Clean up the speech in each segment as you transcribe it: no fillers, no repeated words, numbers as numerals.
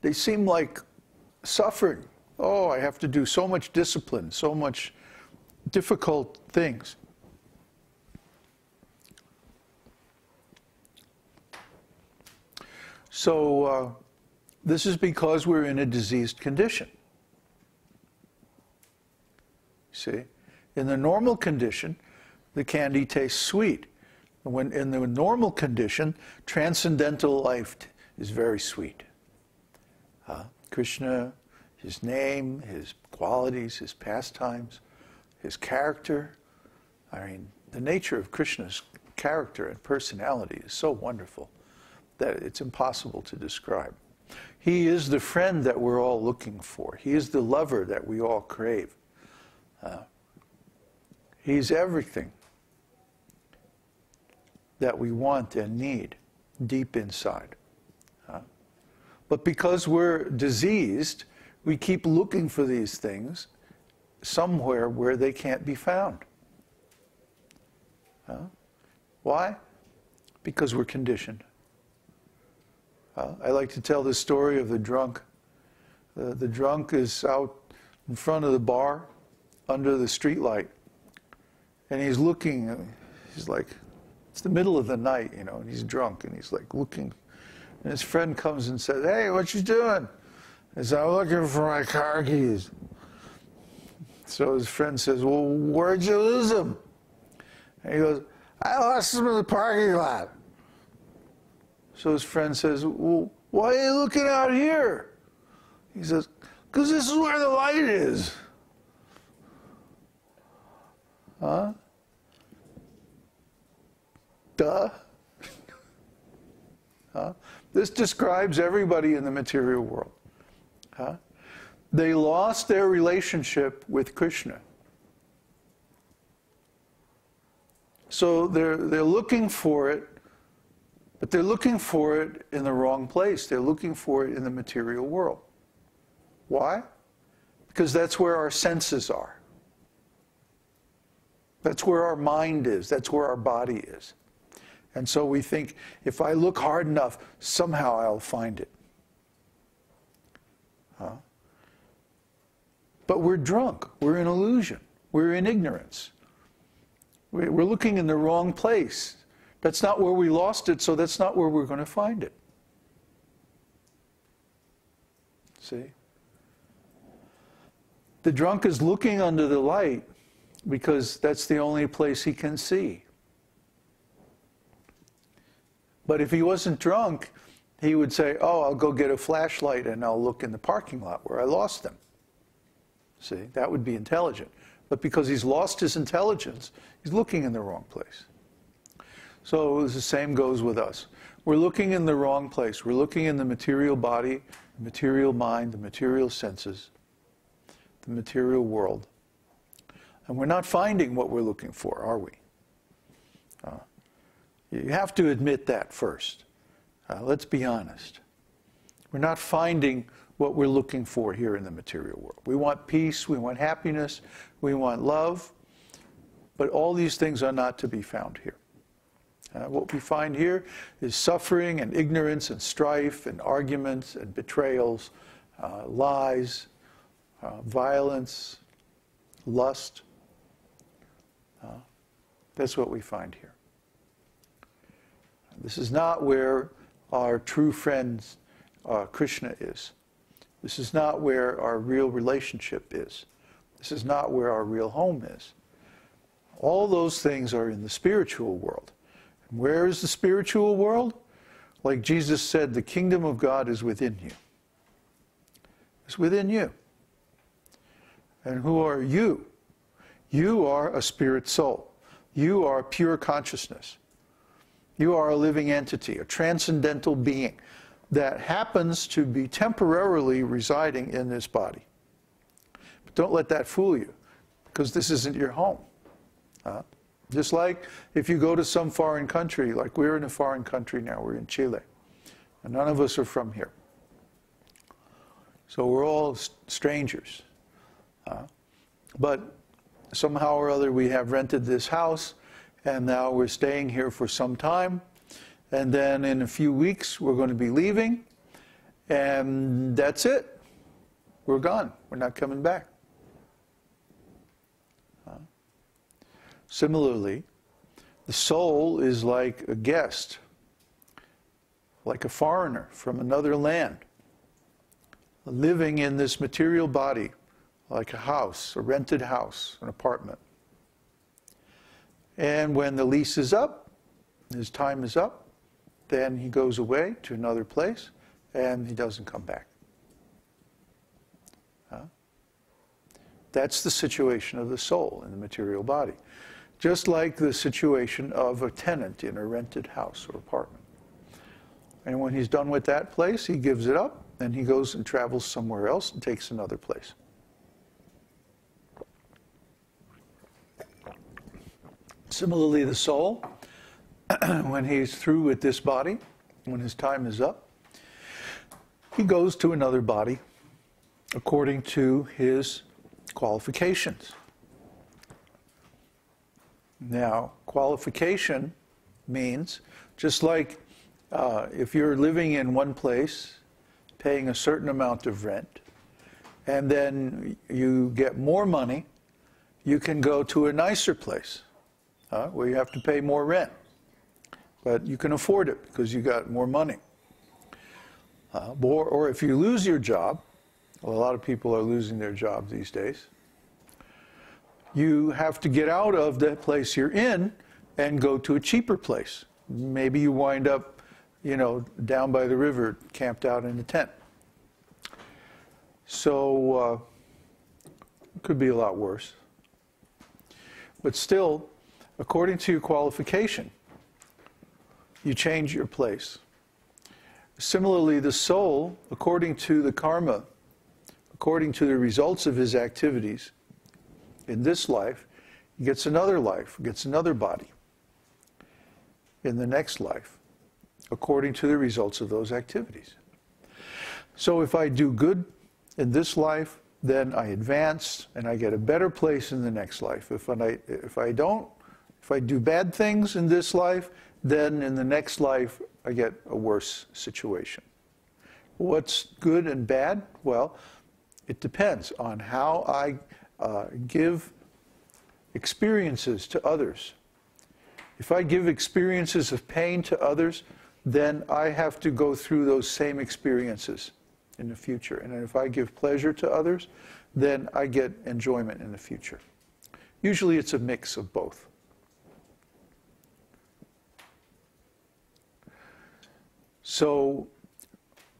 they seem like suffering. Oh, I have to do so much discipline, so much difficult things. So this is because we're in a diseased condition. See? In the normal condition, the candy tastes sweet. When in the normal condition, transcendental life is very sweet. Krishna, his name, his qualities, his pastimes, his character. I mean, the nature of Krishna's character and personality is so wonderful that it's impossible to describe. He is the friend that we're all looking for. He is the lover that we all crave. He's everything that we want and need deep inside. But because we're diseased, we keep looking for these things somewhere where they can't be found. Why? Because we're conditioned. I like to tell the story of the drunk. The drunk is out in front of the bar under the street light, and he's looking, he's like, it's the middle of the night, you know, and he's drunk, and he's like looking. And his friend comes and says, "Hey, what you doing?" He says, "I'm looking for my car keys." So his friend says, "Well, where'd you lose them?" And he goes, "I lost them in the parking lot." So his friend says, "Well, why are you looking out here?" He says, "Because this is where the light is." Huh? Duh. Huh? This describes everybody in the material world. Huh? They lost their relationship with Krishna. So they're looking for it, but they're looking for it in the wrong place. They're looking for it in the material world. Why? Because that's where our senses are. That's where our mind is. That's where our body is. And so we think, if I look hard enough, somehow I'll find it. But we're drunk. We're in illusion. We're in ignorance. We're looking in the wrong place. That's not where we lost it, so that's not where we're going to find it. See? The drunk is looking under the light because that's the only place he can see. But if he wasn't drunk, he would say, "Oh, I'll go get a flashlight and I'll look in the parking lot where I lost them." See, that would be intelligent. But because he's lost his intelligence, he's looking in the wrong place. So the same goes with us. We're looking in the wrong place. We're looking in the material body, the material mind, the material senses, the material world. And we're not finding what we're looking for, are we? You have to admit that first. Let's be honest. We're not finding what we're looking for here in the material world. We want peace, we want happiness, we want love, but all these things are not to be found here. What we find here is suffering and ignorance and strife and arguments and betrayals, lies, violence, lust. That's what we find here. This is not where our true friend Krishna is. This is not where our real relationship is. This is not where our real home is. All those things are in the spiritual world. And where is the spiritual world? Like Jesus said, the kingdom of God is within you. It's within you. And who are you? You are a spirit soul. You are pure consciousness. You are a living entity, a transcendental being that happens to be temporarily residing in this body. But don't let that fool you, because this isn't your home. Just like if you go to some foreign country, like we're in a foreign country now, we're in Chile, and none of us are from here. So we're all strangers. But somehow or other we have rented this house, and now we're staying here for some time, and then in a few weeks we're going to be leaving, and that's it. We're gone. We're not coming back. Similarly, the soul is like a guest, like a foreigner from another land, living in this material body, like a house, a rented house, an apartment. And when the lease is up, his time is up, then he goes away to another place, and he doesn't come back. That's the situation of the soul in the material body. Just like the situation of a tenant in a rented house or apartment. And when he's done with that place, he gives it up, and he goes and travels somewhere else and takes another place. Similarly, the soul, when he's through with this body, when his time is up, he goes to another body according to his qualifications. Now, qualification means, just like if you're living in one place, paying a certain amount of rent, and then you get more money, you can go to a nicer place where you have to pay more rent. But you can afford it because you got more money. Or if you lose your job, well, a lot of people are losing their jobs these days, you have to get out of that place you're in and go to a cheaper place. Maybe you wind up, down by the river, camped out in a tent. So it could be a lot worse. But still, according to your qualification, you change your place. Similarly, the soul, according to the karma, according to the results of his activities, in this life, he gets another life, gets another body in the next life, according to the results of those activities. So if I do good in this life, then I advance and I get a better place in the next life. If I do bad things in this life, then in the next life I get a worse situation. What's good and bad? Well, it depends on how I give experiences to others. If I give experiences of pain to others, then I have to go through those same experiences in the future. And if I give pleasure to others, then I get enjoyment in the future. Usually it's a mix of both. So,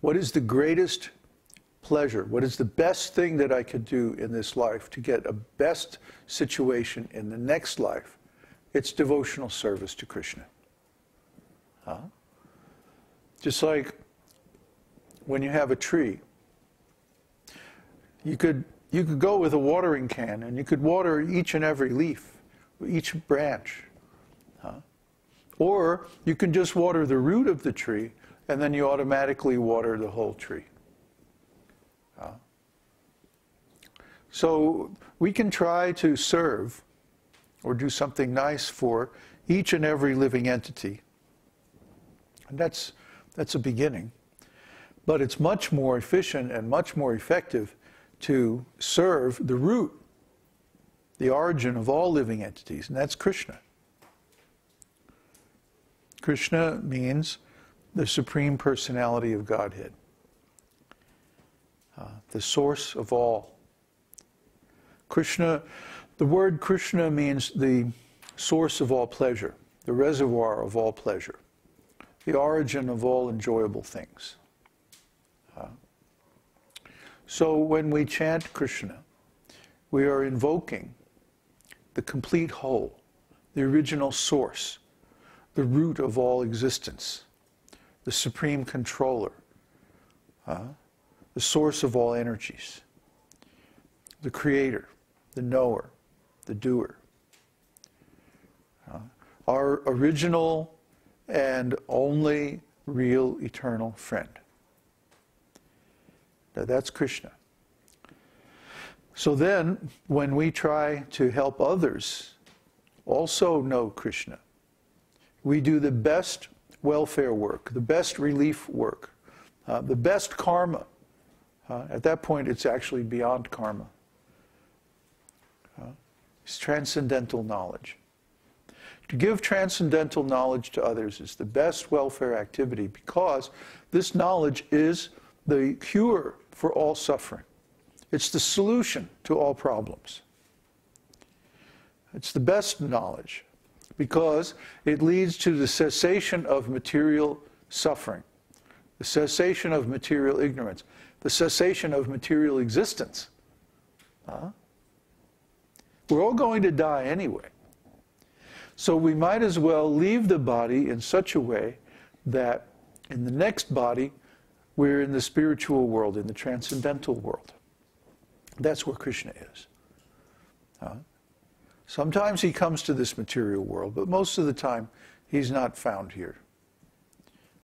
what is the greatest pleasure? What is the best thing that I could do in this life to get a best situation in the next life? It's devotional service to Krishna. Just like when you have a tree, you could go with a watering can and you could water each and every leaf, each branch. Or you can just water the root of the tree and then you automatically water the whole tree. So we can try to serve or do something nice for each and every living entity. And that's a beginning. But it's much more efficient and much more effective to serve the root, the origin of all living entities, and that's Krishna. Krishna means the Supreme Personality of Godhead, the source of all. Krishna, the word Krishna means the source of all pleasure, the reservoir of all pleasure, the origin of all enjoyable things. So when we chant Krishna, we are invoking the complete whole, the original source, the root of all existence, the supreme controller, the source of all energies, the creator, the knower, the doer. Our original and only real eternal friend. Now that's Krishna. So then, when we try to help others also know Krishna, we do the best welfare work, the best relief work, The best karma, at that point it's actually beyond karma, is transcendental knowledge. To give transcendental knowledge to others is the best welfare activity because this knowledge is the cure for all suffering. It's the solution to all problems. It's the best knowledge because it leads to the cessation of material suffering, the cessation of material ignorance, the cessation of material existence. We're all going to die anyway. So we might as well leave the body in such a way that in the next body, we're in the spiritual world, in the transcendental world. That's where Krishna is. Sometimes he comes to this material world, but most of the time he's not found here.